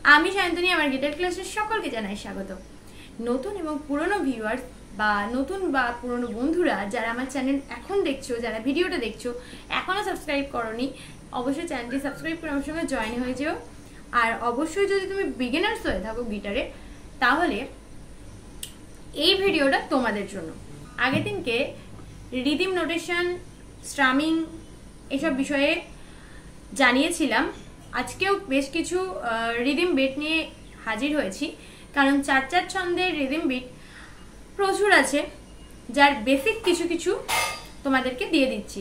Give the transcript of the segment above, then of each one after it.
আমি শান্তনী, আমার গিটার ক্লাসের সকলকে জানাই স্বাগত। নতুন এবং পুরনো ভিউয়ার্স বা নতুন বা পুরনো বন্ধুরা যারা আমার চ্যানেল এখন দেখছো, যারা ভিডিওটা দেখছো, এখনও সাবস্ক্রাইব করোনি, অবশ্যই চ্যানেলটি সাবস্ক্রাইব করে আমার সঙ্গে জয়েন হয়ে যেও। আর অবশ্যই যদি তুমি বিগিনার্স হয়ে থাকো গিটারে, তাহলে এই ভিডিওটা তোমাদের জন্য। আগের দিনকে রিদিম নোটেশন, স্ট্রামিং এসব বিষয়ে জানিয়েছিলাম। আজকেও বেশ কিছু রিদিম বিট নিয়ে হাজির হয়েছি, কারণ 4/4 ছন্দের রিদিম বিট প্রচুর আছে, যার বেসিক কিছু কিছু তোমাদেরকে দিয়ে দিচ্ছি।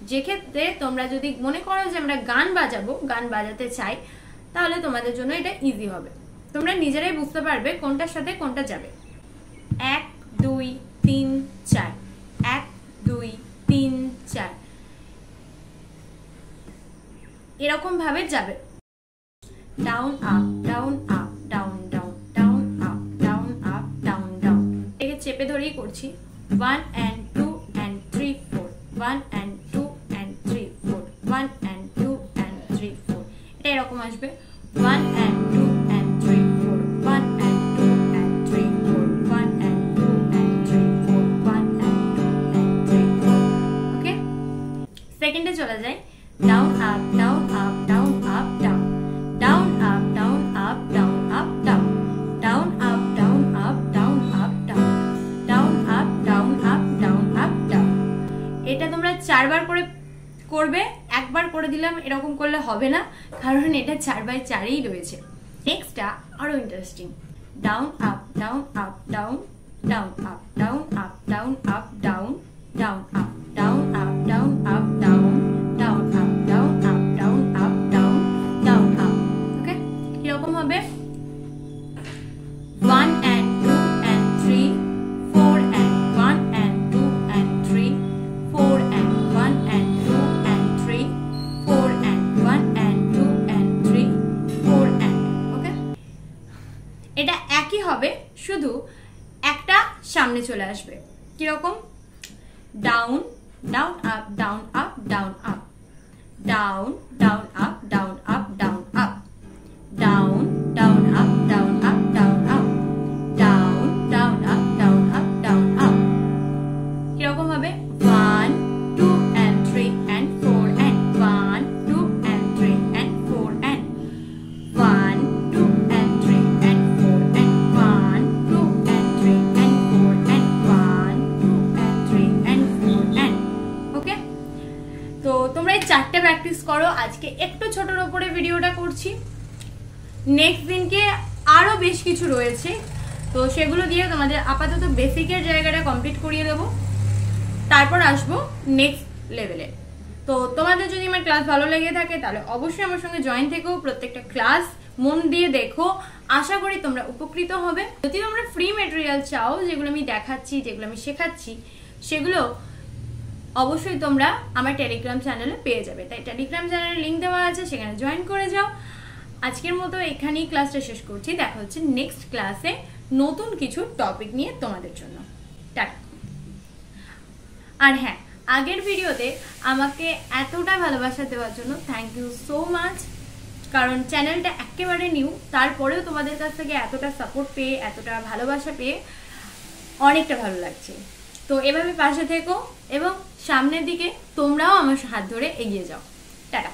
যেক্ষেত্রে তোমরা যদি মনে করো যে আমরা গান বাজাতে চাই, তাহলে তোমাদের জন্য এটা ইজি হবে। তোমরা নিজেরাই বুঝতে পারবে কোনটার সাথে কোনটা যাবে। 1 2 3 4, 1 2 3 4 এরকম ভাবে যাবে। Down up down up down down down up down up down down, একে চেপে ধরেই করছি। 1 and 2 and 3 4, 1 and 2 and 3 4, 1 and 2 and 3 4, এটা এরকম আসবে। 1 and 2 and 3 4, 1 and 2 and 3 4, 1 and 2 and 3 4, 1 and 2 and 3 4। ওকে, সেকেন্ডে চলে যাই। Down up down up down up down, down up down up down up down, down up down up down up down, down up down up down up down. এটা তোমরা 4 বার করে করবে। একবার করে দিলাম এরকম করলে হবে না, কারণ এটা 4/4ই রয়েছে। নেক্সটটা আরো interesting. Down up down up down, down up down up down up down, down up down up down up down, down up down up down up down, down up. Okay, কিরকম হবে? 1 and 2 and 3, 4 and 1 and 2 and 3, 4 and 1 and 2 and 3, 4 and 1 and 2 and 3, 4 and। ওকে, এটা একই হবে, শুধু একটা সামনে চলে আসবে। কিরকম? Down down up down up down up, down down up down up down up, down down up down up down up, down down up down up down up. কিরকম হবে? 1 2 and 3 and 4 and 1 2 and 3 and 4 and 1 2 and 3 and 4 and 1 2 and 3 and 4 and 1 2 and 3 and 4 and। ওকে, তো তোমরা এই 4টে practice করো। আজকে একটু ছোটর উপরে ভিডিওটা করছি, নেক্সট দিনকে আরো বেশ কিছু রয়েছে, তো সেগুলো দিয়ে তোমাদের আপাতত বেসিকের জায়গাটা কমপ্লিট করিয়ে দেবো, তারপর আসবো নেক্সট লেভেলে। তো তোমাদের যদি আমার ক্লাস ভালো লেগে থাকে, তাহলে অবশ্যই আমার সঙ্গে জয়েন থেকো, প্রত্যেকটা ক্লাস মন দিয়ে দেখো। আশা করি তোমরা উপকৃত হবে। যদি তোমরা ফ্রি ম্যাটেরিয়াল চাও, যেগুলো আমি দেখাচ্ছি, যেগুলো আমি শেখাচ্ছি, সেগুলো অবশ্যই তোমরা আমার টেলিগ্রাম চ্যানেলে পেয়ে যাবে। তাই টেলিগ্রাম চ্যানেলের লিঙ্ক দেওয়া আছে, সেখানে জয়েন করে যাও। আজকের মতো এখানেই ক্লাসটা শেষ করছি। দেখা হচ্ছে নেক্সট ক্লাসে নতুন কিছু টপিক নিয়ে তোমাদের জন্য। টাটা। আর হ্যাঁ, আগের ভিডিওতে আমাকে এতটা ভালোবাসা দেওয়ার জন্য থ্যাংক ইউ সো মাচ, কারণ চ্যানেলটা একেবারে নিউ, তারপরেও তোমাদের কাছ থেকে এতটা সাপোর্ট পেয়ে, এতটা ভালোবাসা পেয়ে অনেকটা ভালো লাগছে। তো এভাবে পাশে থেকো এবং সামনের দিকে তোমরাও আমার হাত ধরে এগিয়ে যাও। টাটা।